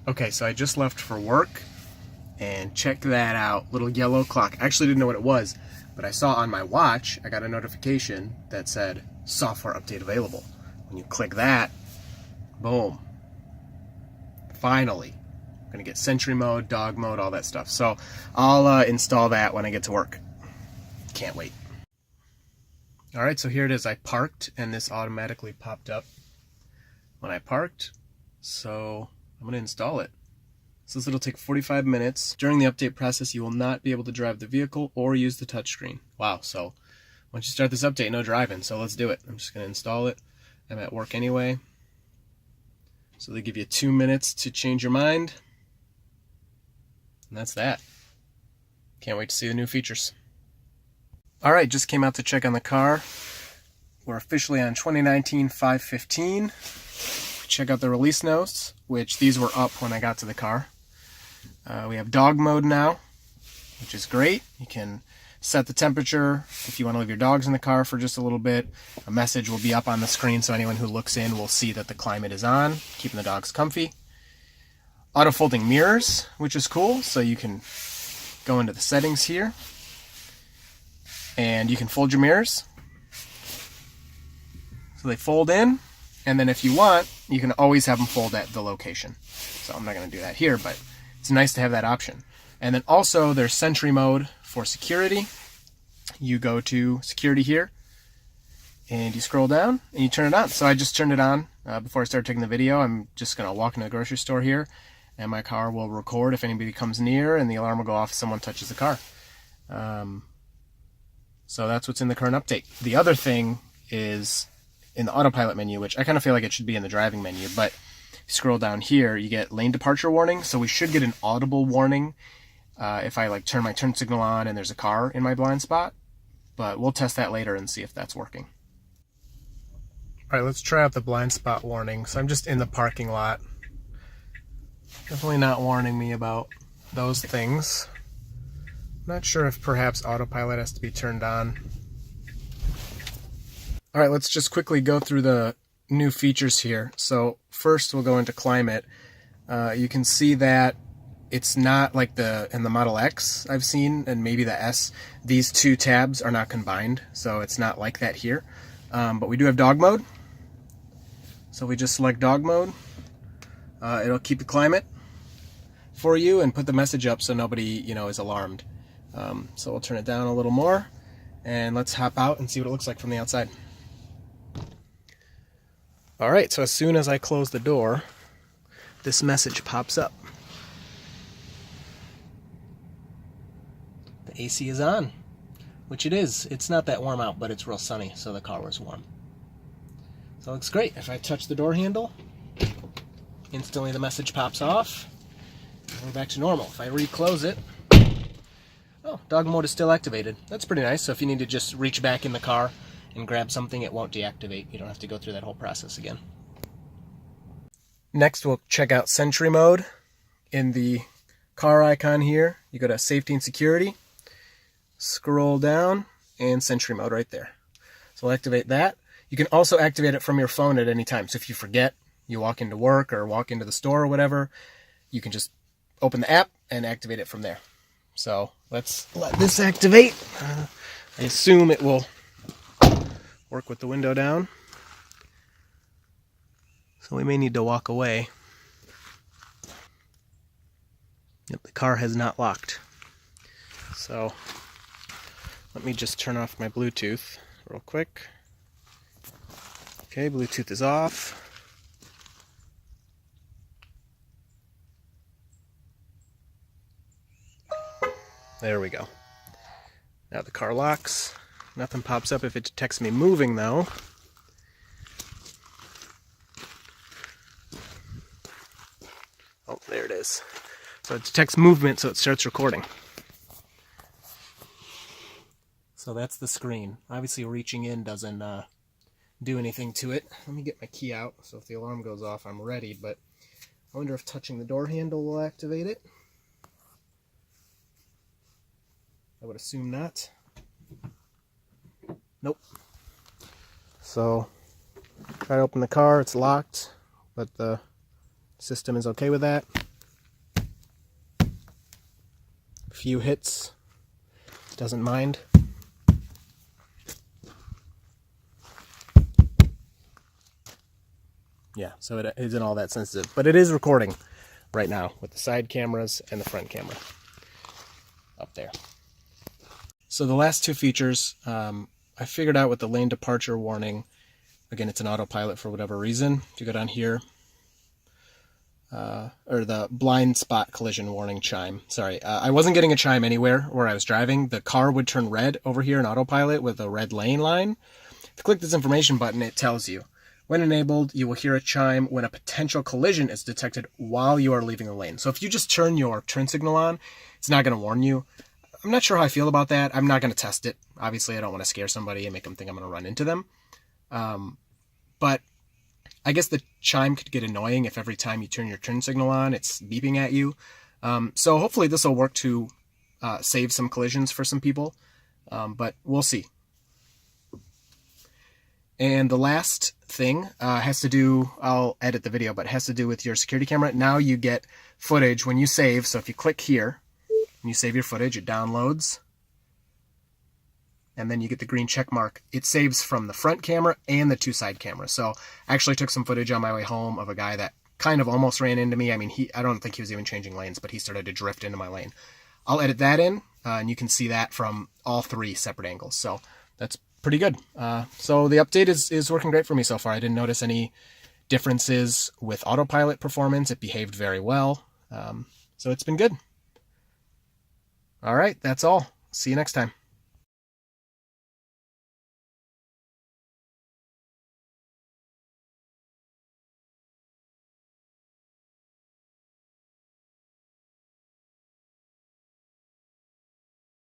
Okay, so I just left for work, and check that out, little yellow clock. I actually didn't know what it was, but I saw on my watch, I got a notification that said software update available. When you click that, boom, finally. I'm gonna get Sentry mode, dog mode, all that stuff. So I'll install that when I get to work. Can't wait. All right, so here it is. I parked and this automatically popped up when I parked. So I'm gonna install it. So it'll take 45 minutes. During the update process, you will not be able to drive the vehicle or use the touchscreen. Wow, so once you start this update, no driving, so let's do it. I'm just gonna install it. I'm at work anyway. So they give you 2 minutes to change your mind. And that's that. Can't wait to see the new features. All right, just came out to check on the car. We're officially on 2019 515. Check out the release notes, which these were up when I got to the car. We have dog mode now, which is great. You can set the temperature if you want to leave your dogs in the car for just a little bit. A message will be up on the screen so anyone who looks in will see that the climate is on, keeping the dogs comfy. Auto folding mirrors, which is cool, so you can go into the settings here and you can fold your mirrors. So they fold in, and then if you want, you can always have them fold at the location. So I'm not going to do that here, but it's nice to have that option. And then also there's Sentry mode for security. You go to security here and you scroll down and you turn it on. So I just turned it on before I started taking the video. I'm just going to walk into the grocery store here and my car will record if anybody comes near, and the alarm will go off if someone touches the car. So that's what's in the current update. The other thing is in the autopilot menu, which I kind of feel like it should be in the driving menu, but scroll down here, you get lane departure warning. So we should get an audible warning if I turn my turn signal on and there's a car in my blind spot, but we'll test that later and see if that's working. All right, let's try out the blind spot warning. So I'm just in the parking lot. Definitely not warning me about those things. Not sure if perhaps autopilot has to be turned on. All right, let's just quickly go through the new features here. So first we'll go into climate. You can see that it's not like in the Model X I've seen, and maybe the S, these two tabs are not combined, so it's not like that here. But we do have dog mode. So we just select dog mode. It'll keep the climate for you and put the message up so nobody, is alarmed. So we'll turn it down a little more, and let's hop out and see what it looks like from the outside. All right, so as soon as I close the door, this message pops up. The AC is on, which it is. It's not that warm out, but it's real sunny, so the car was warm. So it looks great. If I touch the door handle, instantly the message pops off, and we're back to normal. If I re-close it, oh, dog mode is still activated. That's pretty nice. So if you need to just reach back in the car and grab something, it won't deactivate. You don't have to go through that whole process again. Next, we'll check out Sentry mode. In the car icon here, you go to Safety and Security, scroll down, and Sentry mode right there. So we'll activate that. You can also activate it from your phone at any time. So if you forget, you walk into work or walk into the store or whatever, you can just open the app and activate it from there. So let's let this activate. I assume it will work with the window down. So we may need to walk away. Yep, the car has not locked. So let me just turn off my Bluetooth real quick. Okay, Bluetooth is off. There we go. Now the car locks. Nothing pops up if it detects me moving, though. Oh, there it is. So it detects movement, so it starts recording. So that's the screen. Obviously reaching in doesn't do anything to it. Let me get my key out, so if the alarm goes off, I'm ready, but I wonder if touching the door handle will activate it. I would assume not. Nope. So, try to open the car, it's locked, but the system is okay with that. few hits. Doesn't mind. Yeah, so it isn't all that sensitive, but it is recording right now with the side cameras and the front camera up there. So the last two features, I figured out with the lane departure warning. Again, it's an autopilot for whatever reason. If you go down here, or the blind spot collision warning chime. Sorry, I wasn't getting a chime anywhere where I was driving. The car would turn red over here in autopilot with a red lane line. If you click this information button, it tells you, when enabled, you will hear a chime when a potential collision is detected while you are leaving the lane. So if you just turn your turn signal on, it's not going to warn you. I'm not sure how I feel about that. I'm not going to test it. Obviously, I don't want to scare somebody and make them think I'm going to run into them. But I guess the chime could get annoying if every time you turn your turn signal on, it's beeping at you. So hopefully this will work to save some collisions for some people, but we'll see. And the last thing has to do, I'll edit the video, but it has to do with your security camera. Now you get footage when you save. So if you click here and you save your footage, it downloads. And then you get the green check mark. It saves from the front camera and the two side cameras. So I actually took some footage on my way home of a guy that kind of almost ran into me. I mean, I don't think he was even changing lanes, but he started to drift into my lane. I'll edit that in, and you can see that from all three separate angles. So that's pretty good. So the update is working great for me so far. I didn't notice any differences with autopilot performance. It behaved very well. So it's been good. All right, that's all. See you next time.